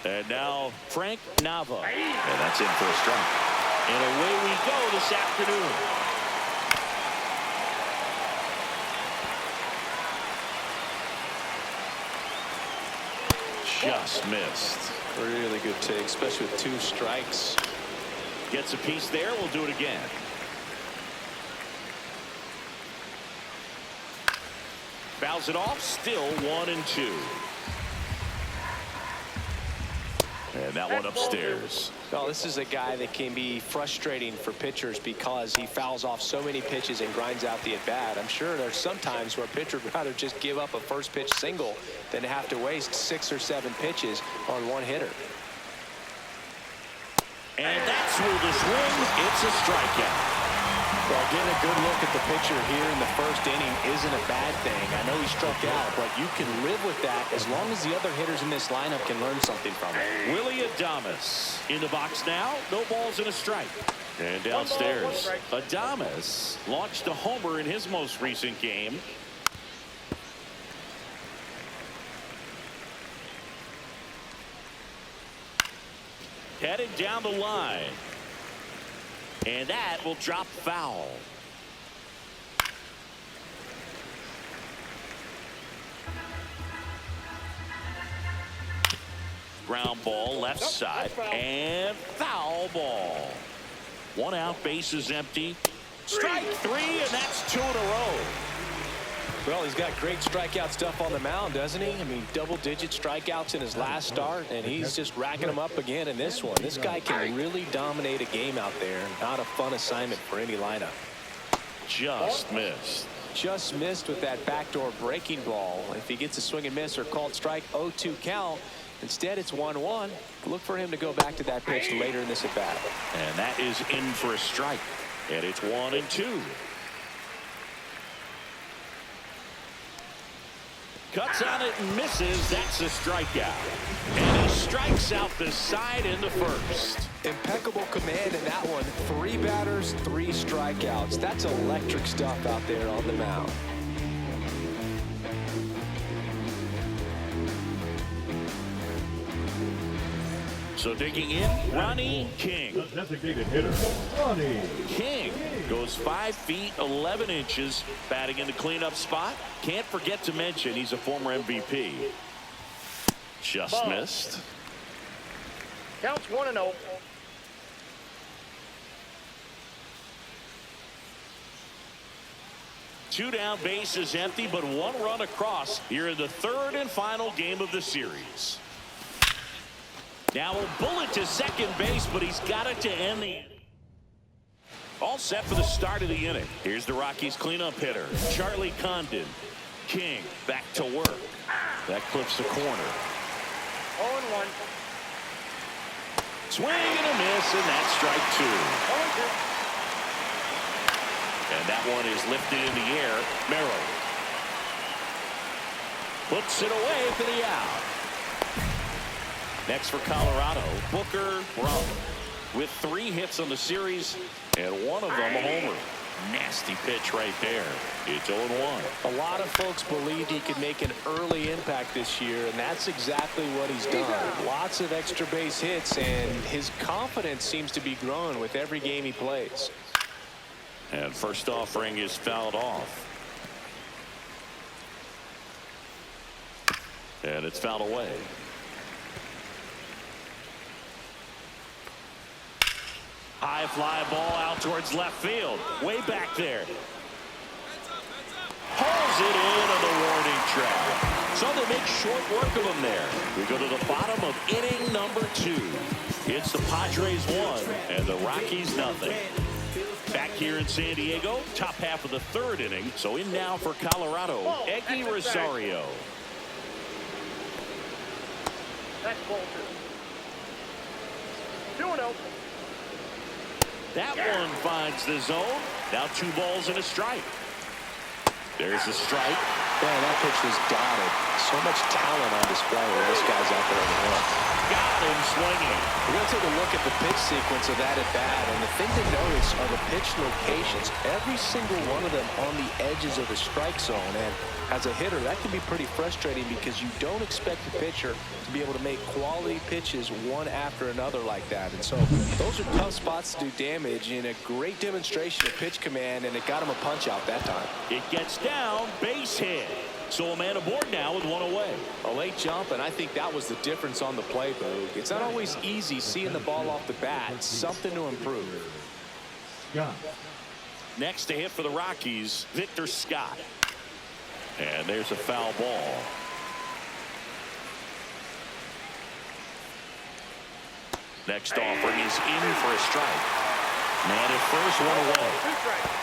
And now Frank Nava. And that's in for a strike. And away we go this afternoon. Just missed. Really good take, especially with 2 strikes. Gets a piece there. We'll do it again. Fouls it off. Still 1-2. And that one upstairs. Well, this is a guy that can be frustrating for pitchers because he fouls off so many pitches and grinds out the at-bat. I'm sure there's some times where a pitcher would rather just give up a first pitch single than have to waste 6 or 7 pitches on one hitter. And that's where the swing. It's a strikeout. Well, getting a good look at the pitcher here in the first inning isn't a bad thing. I know he struck out, but you can live with that as long as the other hitters in this lineup can learn something from it. Willie Adames in the box now. No balls and a strike. And downstairs, Adames launched a homer in his most recent game. Headed down the line. And that will drop foul. Ground ball left side and foul ball. 1 out, bases empty. Strike 3, and that's 2 in a row. Well, he's got great strikeout stuff on the mound, doesn't he? I mean, double-digit strikeouts in his last start, and he's just racking them up again in this one. This guy can really dominate a game out there. Not a fun assignment for any lineup. Just missed. Just missed with that backdoor breaking ball. If he gets a swing and miss or called strike, 0-2 count. Instead, it's 1-1. Look for him to go back to that pitch later in this at-bat. And that is in for a strike. And it's 1-2. Cuts on it and misses. That's a strikeout. And he strikes out the side in the first. Impeccable command in that one. 3 batters, 3 strikeouts. That's electric stuff out there on the mound. So digging in, Ronnie King. The designated hitter, Ronnie King goes 5 feet 11 inches, batting in the cleanup spot. Can't forget to mention he's a former MVP. Just missed. Counts 1-0. Two down, bases empty, but 1 run across here in the 3rd and final game of the series. Now a bullet to second base, but he's got it to end the inning. All set for the start of the inning. Here's the Rockies cleanup hitter, Charlie Condon. King back to work. That clips the corner. 0-1. Swing and a miss, and that's strike 2. 0-2. And that one is lifted in the air. Merrill puts it away for the out. Next for Colorado, Booker Brum with 3 hits on the series and 1 of them a homer. Nasty pitch right there. It's 0-1. A lot of folks believed he could make an early impact this year, and that's exactly what he's done. Lots of extra base hits, and his confidence seems to be growing with every game he plays. And first offering is fouled off. And it's fouled away. High fly ball out towards left field. Way back there. Pulls it in on the warning track. So they make short work of him there. We go to the bottom of inning number 2. It's the Padres 1 and the Rockies nothing. Back here in San Diego, top half of the 3rd inning. So in now for Colorado, Eggy Rosario. That's ball 2. 2-0. That one finds the zone. Now 2 balls and a strike. There's a strike. Man, that pitch was dotted. So much talent on display when this guy's out there on the hill. Got him swinging. We're going to take a look at the pitch sequence of that at-bat, and the thing to notice are the pitch locations. Every single one of them on the edges of the strike zone, and as a hitter, that can be pretty frustrating because you don't expect the pitcher to be able to make quality pitches one after another like that. And so those are tough spots to do damage, and a great demonstration of pitch command, and it got him a punch out that time. It gets down, base hit. So a man aboard now with one away. A late jump, and I think that was the difference on the play, Boog. It's not always easy seeing the ball off the bat. It's something to improve. Scott. Next to hit for the Rockies, Victor Scott. And there's a foul ball. Next offering is in for a strike. Man at first, one away. 2 strikes.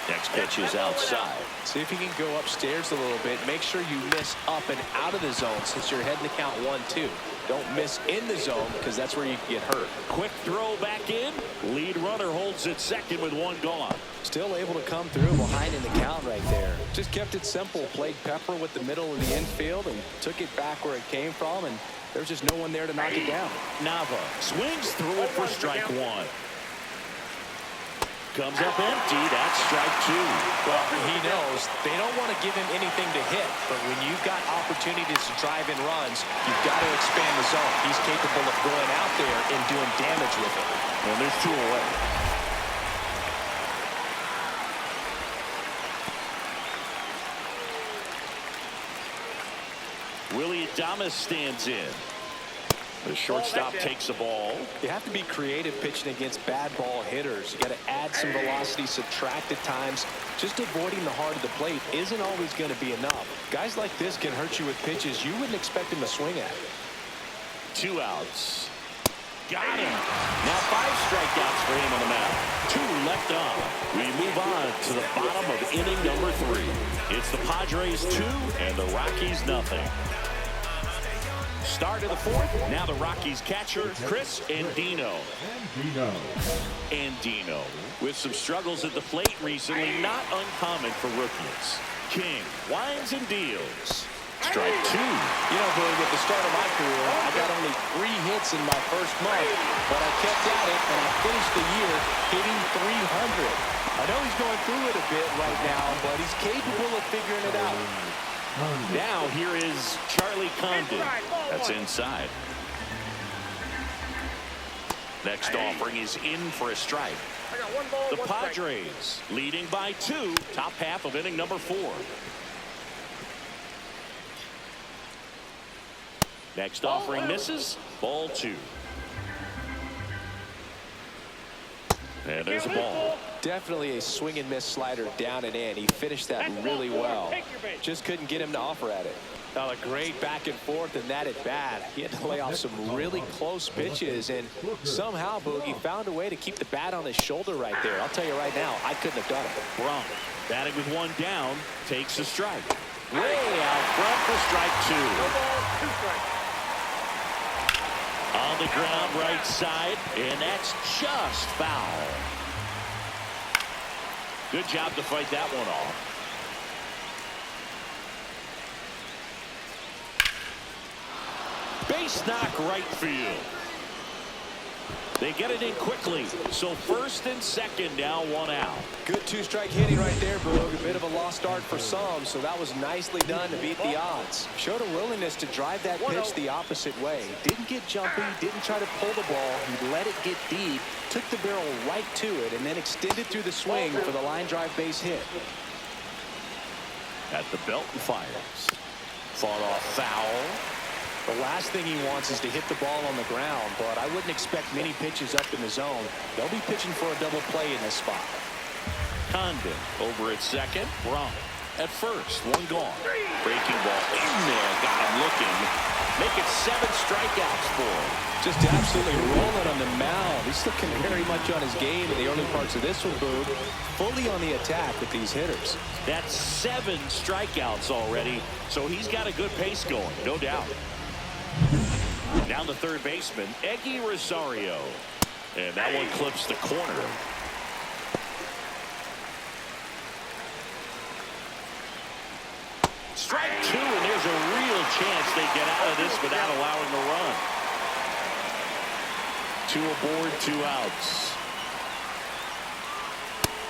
Next pitch is outside. See if you can go upstairs a little bit. Make sure you miss up and out of the zone since you're heading to count 1-2. Don't miss in the zone because that's where you can get hurt. Quick throw back in. Lead runner holds at second with one gone. Still able to come through behind in the count right there. Just kept it simple. Played pepper with the middle of the infield and took it back where it came from, and there's just no one there to knock it down. Nava swings through it for strike one. Comes up empty. That's strike two. Well, he knows they don't want to give him anything to hit, but when you've got opportunities to drive in runs, you've got to expand the zone. He's capable of going out there and doing damage with it. And there's two away. Willie Adames stands in. The shortstop takes the ball. You have to be creative pitching against bad ball hitters. You got to add some velocity, subtract at times. Just avoiding the heart of the plate isn't always going to be enough. Guys like this can hurt you with pitches you wouldn't expect him to swing at. 2 outs. Got him. Now 5 strikeouts for him on the mound. 2 left on. We move on to the bottom of inning number 3. It's the Padres 2 and the Rockies nothing. Start of the 4th. Now the Rockies catcher, Chris Andino. Andino with some struggles at the plate recently, not uncommon for rookies. King winds and deals. Strike 2. You know, Boog, at the start of my career, I got only 3 hits in my first month, but I kept at it, and I finished the year hitting 300. I know he's going through it a bit right now, but he's capable of figuring it out. Now here is Charlie Condon. That's inside. Next offering is in for a strike. I got 1 ball, The 1 strike. Padres leading by 2. Top half of inning number 4. Next offering misses. Ball 2. And there's a ball. Definitely a swing and miss slider down and in. He finished that really well. Just couldn't get him to offer at it. A great back and forth in that at bat. He had to lay off some really close pitches, and somehow Boogie found a way to keep the bat on his shoulder right there. I'll tell you right now, I couldn't have done it. Bronk batting with 1 down, takes a strike. Way out front for strike 2. 1 ball, 2 strikes. On the ground right side, and that's just foul. Good job to fight that one off. Base knock right field. They get it in quickly. So first and second now, 1 out. Good 2-strike hitting right there, Boog. A bit of a lost art for some, so that was nicely done to beat the odds. Showed a willingness to drive that pitch the opposite way. Didn't get jumpy, didn't try to pull the ball. He let it get deep, took the barrel right to it, and then extended through the swing for the line drive base hit. At the belt and fires. Fought off foul. The last thing he wants is to hit the ball on the ground, but I wouldn't expect many pitches up in the zone. They'll be pitching for a double play in this spot. Condon over at second. Bronk at first. 1 gone. Breaking ball in there. Got him looking. Make it 7 strikeouts for him. Just absolutely rolling on the mound. He's looking very much on his game in the early parts of this one, Boog. Fully on the attack with these hitters. That's 7 strikeouts already, so he's got a good pace going, no doubt. Down the third baseman, Eggy Rosario. And that one clips the corner. Strike two, and there's a real chance they get out of this without allowing a run. Two aboard, 2 outs.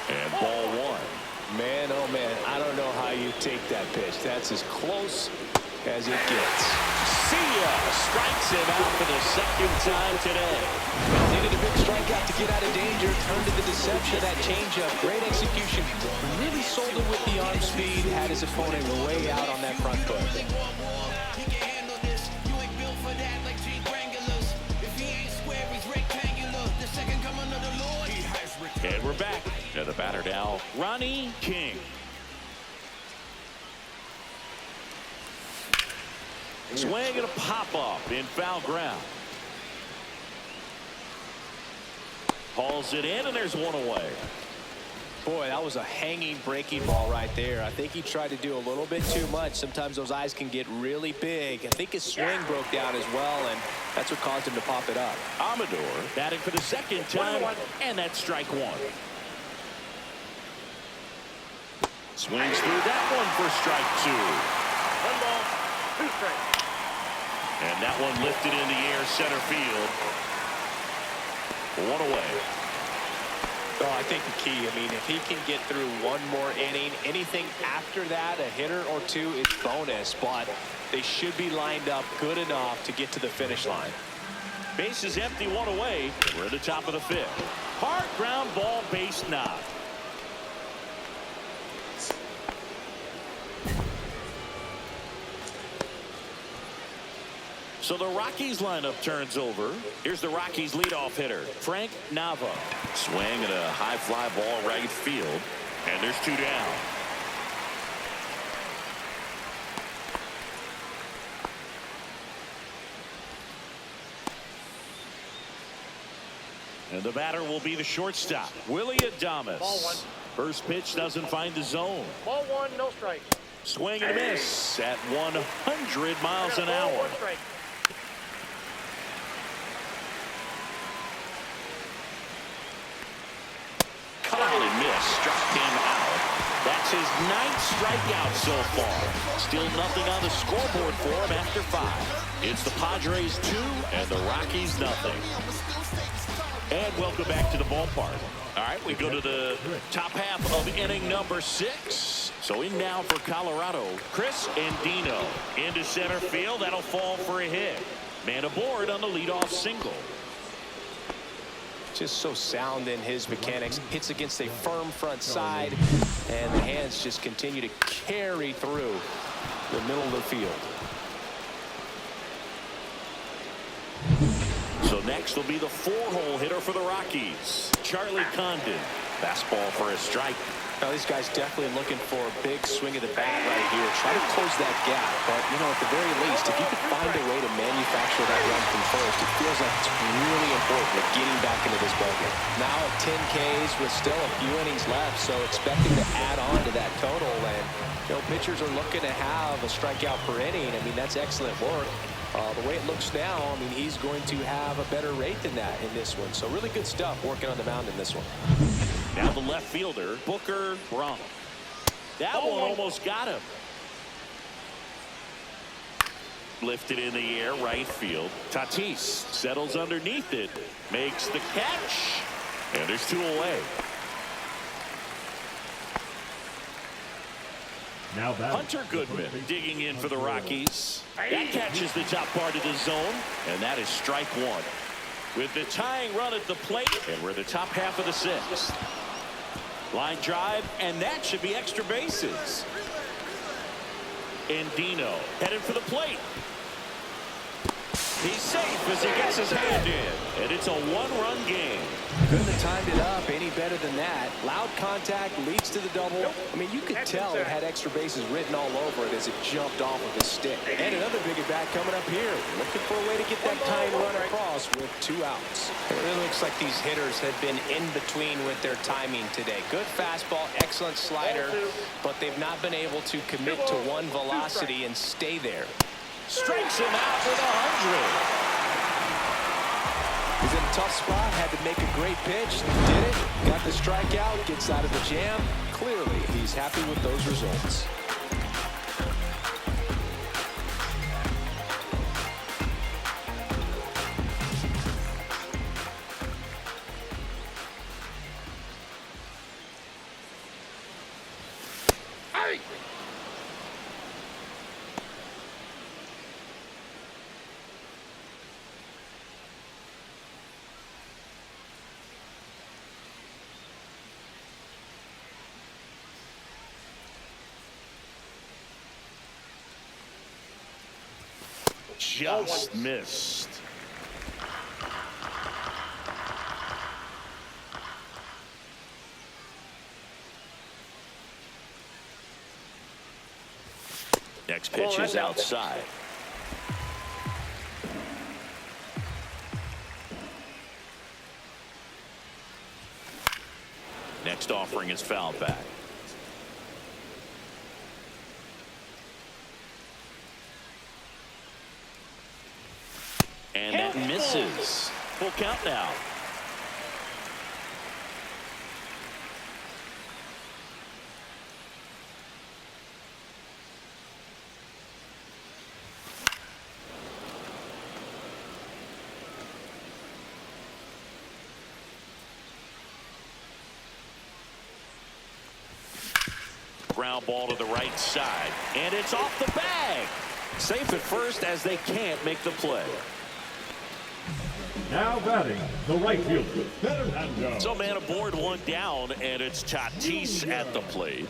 And ball one. Man, oh man, I don't know how you take that pitch. That's as close as it gets. See ya! Strikes him out for the second time today. Needed a big strikeout to get out of danger. Turned to the deception, that changeup. Great execution. Really sold it with the arm speed. Had his opponent way out on that front foot. And we're back. And the batter now, Ronnie King. Swing and a pop-up in foul ground. Hauls it in, and there's one away. Boy, that was a hanging breaking ball right there. I think he tried to do a little bit too much. Sometimes those eyes can get really big. I think his swing broke down as well, and that's what caused him to pop it up. Amador batting for the second time, and that's strike one. Swings through that one for strike two. 1 ball, 2 strikes. And that one lifted in the air, center field. One away. Oh, I think the key, I mean, if he can get through one more inning, anything after that, a hitter or two, is bonus. But they should be lined up good enough to get to the finish line. Base is empty, one away. We're at the top of the 5th. Hard ground ball, base knock. So the Rockies lineup turns over. Here's the Rockies leadoff hitter, Frank Nava. Swing at a high fly ball right field. And there's 2 down. And the batter will be the shortstop, Willie Adames. Ball one. First pitch doesn't find the zone. Ball 1, no strikes. Swing and a miss at 100 miles an hour. 1 strike. Solid miss, struck him out. That's his 9th strikeout so far. Still nothing on the scoreboard for him after 5. It's the Padres 2 and the Rockies nothing. And welcome back to the ballpark. All right, we go to the top half of inning number 6. So in now for Colorado, Chris Andino into center field. That'll fall for a hit. Man aboard on the leadoff single. Just so sound in his mechanics. Hits against a firm front side, and the hands just continue to carry through the middle of the field. So next will be the 4-hole hitter for the Rockies, Charlie Condon. Fastball for a strike. Now, these guys definitely looking for a big swing of the bat right here. Try to close that gap. But, you know, at the very least, if you could find a way to manufacture that run from first, it feels like it's really important at getting back into this ballgame. Now at 10 Ks with still a few innings left, so expecting to add on to that total. And, you know, pitchers are looking to have a strikeout per inning. I mean, that's excellent work. The way it looks now, I mean, he's going to have a better rate than that in this one. So really good stuff working on the mound in this one. Now the left fielder, Booker Bronk. That one almost got him. Lifted in the air, right field. Tatis settles underneath it, makes the catch, and there's 2 away. Now Hunter Goodman digging in for the Rockies. That catches the top part of the zone, and that is strike 1. With the tying run at the plate, and we're the top half of the 6th. Line drive, and that should be extra bases. Andino headed for the plate. He's safe as he gets his hand in, and it's a 1-run game. Couldn't have timed it up any better than that. Loud contact leads to the double. I mean, you could tell it had extra bases written all over it as it jumped off of his stick. And another big at bat coming up here. Looking for a way to get that tying run across with 2 outs. It really looks like these hitters have been in between with their timing today. Good fastball, excellent slider, but they've not been able to commit to one velocity and stay there. Strikes him out with 100. He's in a tough spot, had to make a great pitch, did it, got the strikeout, gets out of the jam. Clearly, he's happy with those results. strike. Just missed. Next pitch is outside. Next offering is fouled back. And that misses. Full count now. Ground ball to the right side, and it's off the bag. Safe at first as they can't make the play. Now batting, the right fielder, Fernando. So man aboard, one down, and it's Tatis at the plate.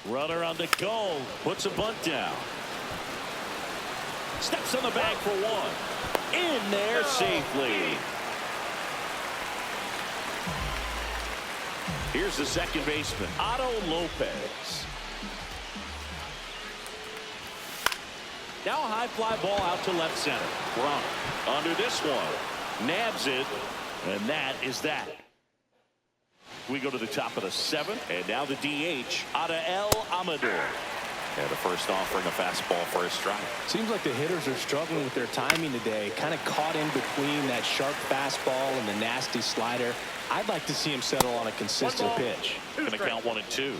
Runner on the go, puts a bunt down. Steps on the bag for one. In there safely. Here's the second baseman, Otto Lopez. Now a high fly ball out to left center. Runner under this one. Nabs it, and that is that. We go to the top of the seventh, and now the DH, Adael Amador. And the first offering a fastball for a strike. Seems like the hitters are struggling with their timing today. Kind of caught in between that sharp fastball and the nasty slider. I'd like to see him settle on a consistent pitch. Going to count 1-2.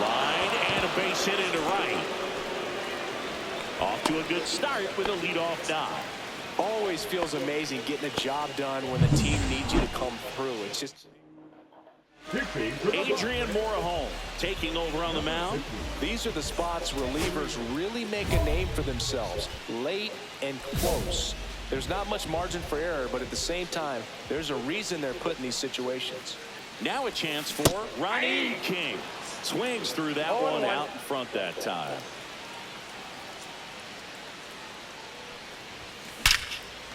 Line and a base hit into right. Off to a good start with a leadoff dive. Always feels amazing getting a job done when the team needs you to come through. It's just... Adrian Morejon taking over on the mound. These are the spots relievers really make a name for themselves. Late and close. There's not much margin for error, but at the same time, there's a reason they're put in these situations. Now a chance for Ronnie King. Swings through that one out in front that time.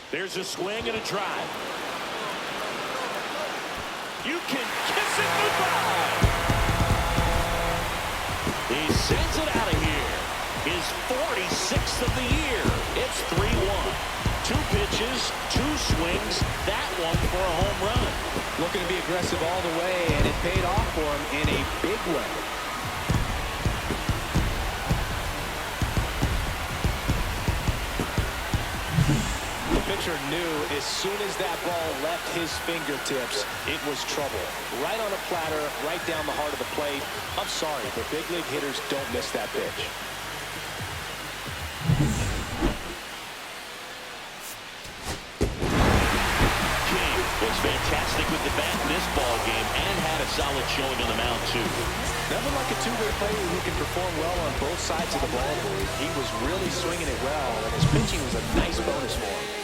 There's a swing and a drive. You can kiss it goodbye. He sends it out of here. His 46th of the year. It's 3-1. 2 pitches, 2 swings. That one for a home run. Looking to be aggressive all the way, and it paid off for him in a big way. The pitcher knew as soon as that ball left his fingertips, it was trouble. Right on a platter, right down the heart of the plate. I'm sorry, but big league hitters don't miss that pitch. King was fantastic with the bat in this ball game and had a solid showing on the mound too. Never like a two-way player who can perform well on both sides of the ball. He was really swinging it well, and his pitching was a nice bonus for him.